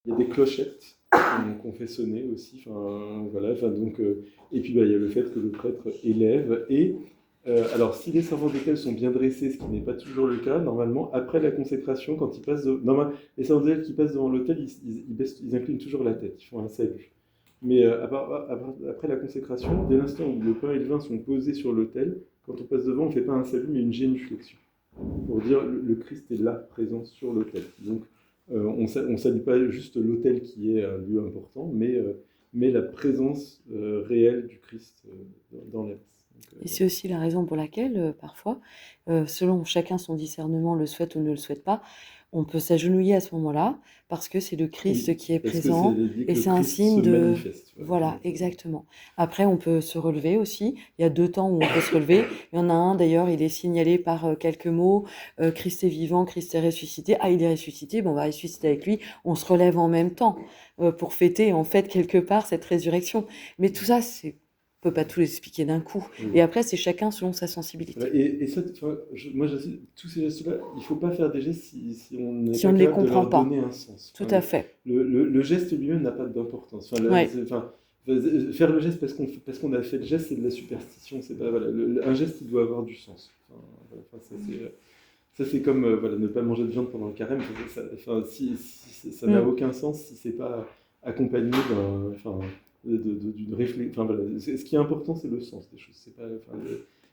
Il y a des clochettes qu'on fait sonner aussi. Enfin, voilà, enfin, donc, et puis il y a le fait que le prêtre élève. Et alors, si les servants d'autel sont bien dressés, ce qui n'est pas toujours le cas, normalement, après la consécration, quand ils passent, les servants d'autel qui passent devant l'autel, ils inclinent toujours la tête, ils font un salut. Mais après la consécration, dès l'instant où le pain et le vin sont posés sur l'autel, quand on passe devant, on ne fait pas un salut, mais une génuflexion pour dire le Christ est là, présent sur l'autel. Donc, on ne salue pas juste l'autel qui est un lieu important, mais la présence réelle du Christ dans la messe. Et c'est aussi la raison pour laquelle, parfois, selon chacun son discernement le souhaite ou ne le souhaite pas, on peut s'agenouiller à ce moment-là, parce que c'est le Christ Oui, qui est parce que c'est présent, dit et que le c'est un Christ signe se de... manifeste. Voilà, exactement. Après, on peut se relever aussi. Il y a 2 temps où on peut se relever. Il y en a un, d'ailleurs, il est signalé par quelques mots. Christ est vivant, Christ est ressuscité. Ah, il est ressuscité, bon, on va ressusciter avec lui. On se relève en même temps pour fêter, en fait, quelque part, cette résurrection. Mais tout ça, c'est... On peut pas tout expliquer d'un coup. Oui. Et après, c'est chacun selon sa Voilà. sensibilité. Et ça, moi, tous ces gestes-là, il ne faut pas faire des gestes si on n'est Si pas on ne les capable de comprend leur donner pas. un sens. Tout Enfin, à fait. le geste lui-même n'a pas d'importance. Ouais. Faire le geste parce qu'on a fait le geste, c'est de la superstition. C'est pas, voilà, un geste, il doit avoir du sens. Voilà, ça, c'est comme voilà, ne pas manger de viande pendant le carême. Si ça n'a aucun sens si c'est pas accompagné d'une réflexion. Voilà. Ce qui est important, c'est le sens des choses. C'est pas,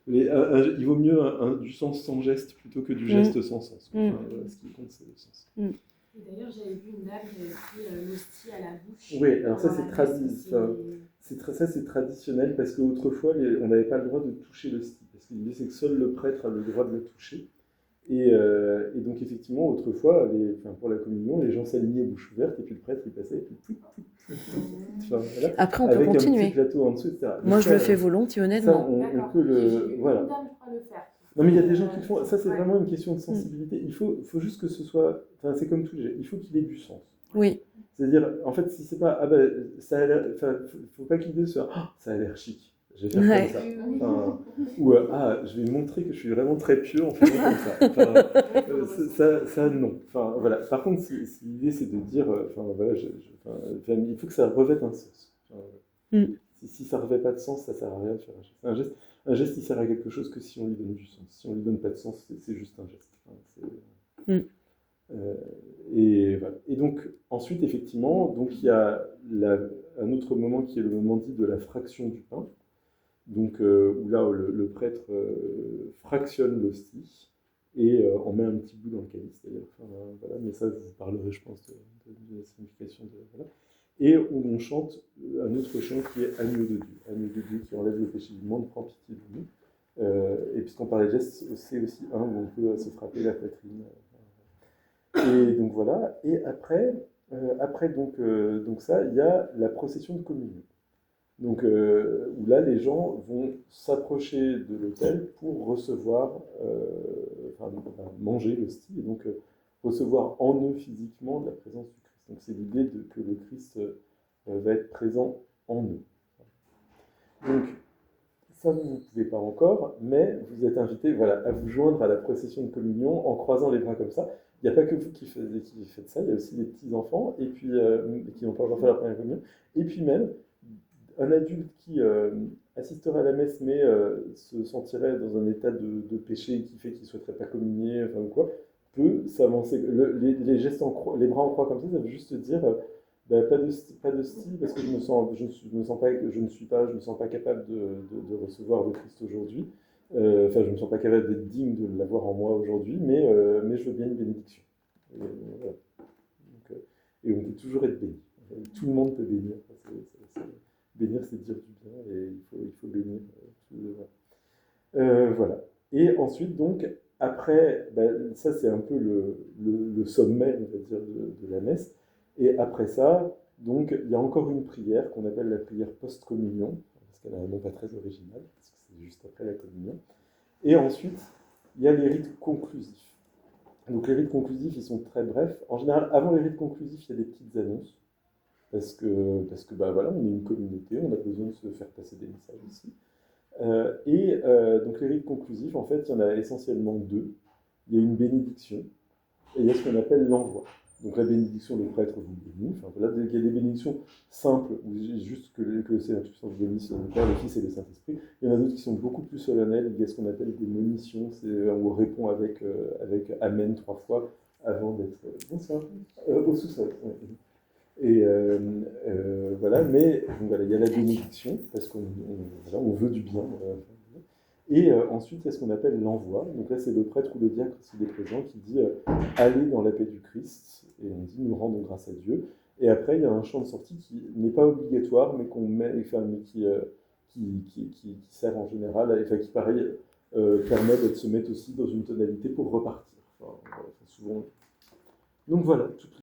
il vaut mieux du sens sans geste plutôt que du geste sans sens. Voilà, ce qui compte, c'est le sens. Et d'ailleurs, j'avais vu une dame qui avait pris l'hostie à la bouche. Oui, alors ça, c'est traditionnel parce qu'autrefois, on n'avait pas le droit de toucher l'hostie. Parce qu'il disait que seul le prêtre a le droit de la toucher. Et donc, effectivement, autrefois, pour la communion, les gens s'alignaient bouche ouverte et puis le prêtre, il passait et puis voilà, après, on peut avec continuer. un petit plateau en dessous, etc. Moi, je le fais volontiers, honnêtement. Ça, on peut le... Voilà. Une dame, je crois, le faire. Non, mais il y a des gens qui le font. Ça, c'est vraiment une question de sensibilité. Il faut juste que ce soit... Enfin, c'est comme tout. Il faut qu'il ait du sens. Oui. C'est-à-dire, en fait, si c'est pas... Ah ben, ça a l'air... Enfin, faut pas qu'il dise ça a l'air chic. Je vais faire comme ça. Enfin, ou je vais montrer que je suis vraiment très pieux en faisant comme ça. Enfin, ça, non. Enfin, voilà. Par contre, si l'idée c'est de dire, voilà, il faut que ça revête un sens. Si ça ne revêt pas de sens, ça sert à rien de faire un geste. Un geste, il sert à quelque chose que si on lui donne du sens. Si on lui donne pas de sens, c'est juste un geste. Et voilà. Et donc ensuite, effectivement, donc il y a un autre moment qui est le moment dit de la fraction du pain. Donc, où là, le prêtre fractionne l'hostie et en met un petit bout dans le calice, d'ailleurs. Voilà, mais ça, je vous parlerai, je pense, de la signification de... Voilà. Et on chante un autre chant qui est Agneau de Dieu. Agneau de Dieu qui enlève le péché du monde, prend pitié de nous. Et puisqu'on parlait de gestes, c'est aussi un où on peut se frapper la poitrine. Et donc voilà. Et après donc ça, il y a la procession de communion. Donc, où là, les gens vont s'approcher de l'autel pour recevoir, manger l'hostie, et donc recevoir en eux physiquement la présence du Christ. Donc, c'est l'idée que le Christ va être présent en eux. Donc, ça, vous ne pouvez pas encore, mais vous êtes invités à vous joindre à la procession de communion en croisant les bras comme ça. Il n'y a pas que vous qui faites ça, il y a aussi les petits-enfants, et puis qui n'ont pas encore fait la première communion, et puis même un adulte qui assisterait à la messe mais se sentirait dans un état de péché qui fait qu'il ne souhaiterait pas communier, enfin ou quoi, peut s'avancer. Les gestes les bras en croix comme ça veut juste dire pas de style parce que je me sens pas capable de recevoir le Christ aujourd'hui. Je me sens pas capable d'être digne de l'avoir en moi aujourd'hui, mais je veux bien une bénédiction. Voilà. Donc, et on peut toujours être béni. Tout le monde peut bénir. Bénir, c'est dire du bien, et il faut bénir. Voilà. Et ensuite, donc, après, ça c'est un peu le sommet, on va dire, de la messe. Et après ça, donc, il y a encore une prière qu'on appelle la prière post-communion, parce qu'elle a un nom pas très original, parce que c'est juste après la communion. Et ensuite, il y a les rites conclusifs. Donc les rites conclusifs, ils sont très brefs. En général, avant les rites conclusifs, il y a des petites annonces. Parce que voilà, on est une communauté, on a besoin de se faire passer des messages aussi. Donc les rites conclusifs, en fait, il y en a essentiellement deux. Il y a une bénédiction et il y a ce qu'on appelle l'envoi. Donc la bénédiction, le prêtre vous bénit. Enfin, voilà, il y a des bénédictions simples, où juste que le Saint-Puissance bénisse le Père, le Fils et le Saint-Esprit. Il y en a d'autres qui sont beaucoup plus solennelles, il y a ce qu'on appelle des monitions, c'est où on répond avec Amen 3 fois avant d'être... bonsoir, au sous-sol. Ouais. Et voilà, mais donc, voilà, il y a la bénédiction, parce voilà, on veut du bien. Et ensuite, il y a ce qu'on appelle l'envoi. Donc là, c'est le prêtre ou le diacre, s'il est présent, qui dit allez dans la paix du Christ. Et on dit nous rendons grâce à Dieu. Et après, il y a un chant de sortie qui n'est pas obligatoire, mais qu'on met, enfin, mais qui sert en général, enfin, qui pareil permet de se mettre aussi dans une tonalité pour repartir. Enfin, souvent. Donc voilà,